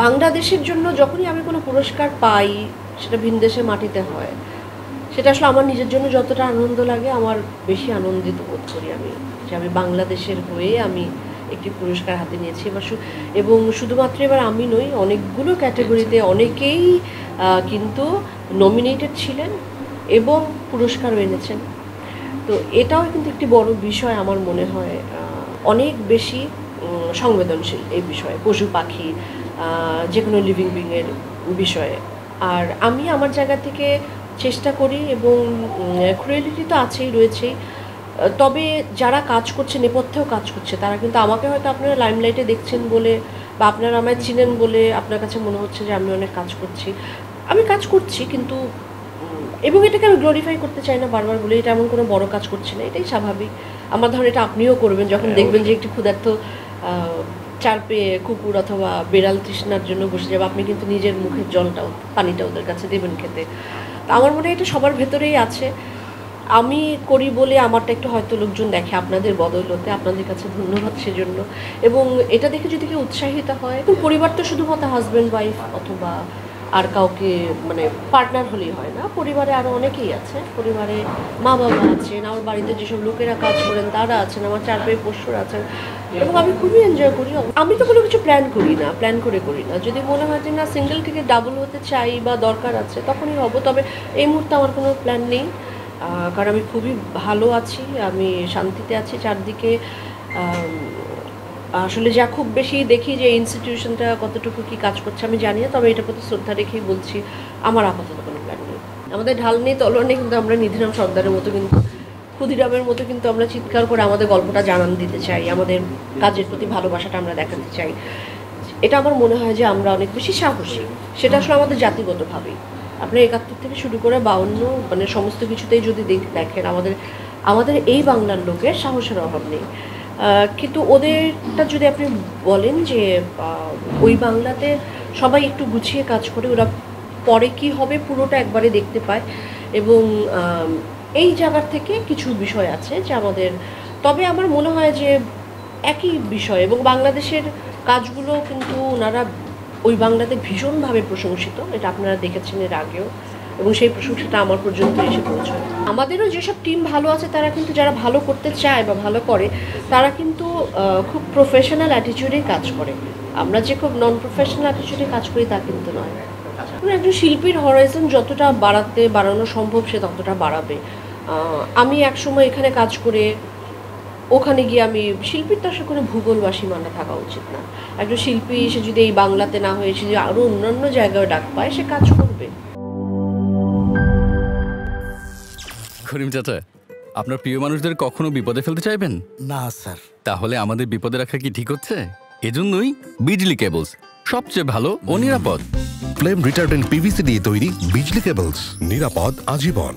বাংলাদেশের জন্য যখনই আমি কোনো পুরস্কার পাই, সেটা ভিনদেশের মাটিতে হয়, সেটা আসলে আমার নিজের জন্য যতটা আনন্দ লাগে, আমার বেশি আনন্দিত বোধ করি আমি যে আমি বাংলাদেশের হয়ে আমি একটি পুরস্কার হাতে নিয়েছি। এবং শুধুমাত্র এবার আমি নই, অনেকগুলো ক্যাটাগরিতে অনেকেই কিন্তু নমিনেটেড ছিলেন এবং পুরস্কারও এনেছেন। তো এটাও কিন্তু একটি বড় বিষয় আমার মনে হয়, অনেক বেশি সংবেদনশীল এই বিষয়ে, পশু পাখি যে কোনো লিভিং বিংয়ের বিষয়ে। আর আমি আমার জায়গা থেকে চেষ্টা করি, এবং ক্রুয়েলিটি তো আছেই, রয়েছেই, তবে যারা কাজ করছে, নেপথ্যেও কাজ করছে, তারা কিন্তু আমাকে হয়তো আপনারা লাইমলাইটে দেখছেন বলে বা আপনারা আমায় চিনেন বলে আপনার কাছে মনে হচ্ছে যে আমি অনেক কাজ করছি। আমি কাজ করছি, কিন্তু এবং এটাকে আমি গ্লোরিফাই করতে চাই না বারবার বলে এটা এমন কোনো বড় কাজ করছি না, এটাই স্বাভাবিক। আমার ধরুন এটা আপনিও করবেন যখন দেখবেন যে একটি ক্ষুধার্ত চার পেয়ে কুকুর অথবা বেড়াল তৃষ্ণার জন্য বসে যাবে, আপনি কিন্তু নিজের মুখের জলটাও পানিটা ওদের কাছে দেবেন খেতে। তো আমার মনে হয় এটা সবার ভেতরেই আছে। আমি করি বলে আমারটা একটু হয়তো লোকজন দেখে আপনাদের বদৌলতে, আপনাদের কাছে ধন্যবাদ সেজন্য। এবং এটা দেখে যদি কেউ উৎসাহিত হয়, এখন পরিবার তো শুধুমাত্র হাজব্যান্ড ওয়াইফ অথবা আর কাউকে মানে পার্টনার হলেই হয় না, পরিবারে আরও অনেকেই আছে, পরিবারে মা বাবা আছেন, আমার বাড়িতে যেসব লোকেরা কাজ করেন তারা আছেন, আমার চার পায়ে পোষ্যরা আছেন, এবং আমি খুবই এনজয় করি। আমি তো কোনো কিছু প্ল্যান করি না, যদি মনে হয় যে না সিঙ্গেল থেকে ডাবল হতে চাই বা দরকার আছে তখনই হব, তবে এই মুহূর্তে আমার কোনো প্ল্যান নেই, কারণ আমি খুবই ভালো আছি, আমি শান্তিতে আছি চারদিকে। আসলে যা খুব বেশি দেখি যে ইনস্টিটিউশনটা কতটুকু কি কাজ করছে আমি জানি না, তবে এটার প্রতি শ্রদ্ধা রেখেই বলছি আমার আপাতত কোনো প্ল্যান নেই। আমাদের ঢাল নেই তলোয়ার নেই, কিন্তু আমরা নিধিরাম সর্দারের মতো কিন্তু ক্ষুদিরামের মতো কিন্তু আমরা চিৎকার করে আমাদের গল্পটা জানান দিতে চাই, আমাদের কাজের প্রতি ভালোবাসাটা আমরা দেখাতে চাই। এটা আমার মনে হয় যে আমরা অনেক বেশি সাহসী, সেটা আসলে আমাদের জাতিগতভাবেই। আপনার ৭১ থেকে শুরু করে ৫২ মানে সমস্ত কিছুতেই যদি দেখেন আমাদের এই বাংলার লোকের সাহসের অভাব নেই। কিন্তু ওদেরটা যদি আপনি বলেন যে ওই বাংলাতে সবাই একটু গুছিয়ে কাজ করে, ওরা পরে কি হবে পুরোটা একবারে দেখতে পায়, এবং এই জায়গার থেকে কিছু বিষয় আছে যে আমাদের, তবে আমার মনে হয় যে একই বিষয়, এবং বাংলাদেশের কাজগুলো কিন্তু ওনারা ওই বাংলাতে ভীষণভাবে প্রশংসিত, এটা আপনারা দেখেছেন এর আগেও, এবং সেই প্রশংসাটা আমার পর্যন্ত এসে পৌঁছয়। আমাদেরও যেসব টিম ভালো আছে তারা কিন্তু, যারা ভালো করতে চায় বা ভালো করে, তারা কিন্তু খুব প্রফেশনাল অ্যাটিটিউডেই কাজ করে। আমরা যে খুব নন প্রফেশনাল অ্যাটিটিউডে কাজ করি তা কিন্তু নয়। একজন শিল্পীর হরাইজন যতটা বাড়ানো সম্ভব সে ততটা বাড়াবে। আমি একসময় এখানে কাজ করে ওখানে গিয়ে আমি শিল্পীর তো আসলে কোনো ভূগোল বা সীমানা থাকা উচিত না। একজন শিল্পী সে যদি এই বাংলাতে না হয়ে সে যদি আরও অন্যান্য জায়গায় ডাক পায়, সে কাজ করবে। করিম চাচা, আপনার প্রিয় মানুষদের কখনো বিপদে ফেলতে চাইবেন না স্যার। তাহলে আমাদের বিপদে রাখা কি ঠিক হচ্ছে? এজন্যই বিজলি কেবলস সবচেয়ে ভালো ও নিরাপদ। ফ্লেম রিটার্ডেন্ট পিভিসি দিয়ে তৈরি বিজলি কেবলস, নিরাপদ আজীবন।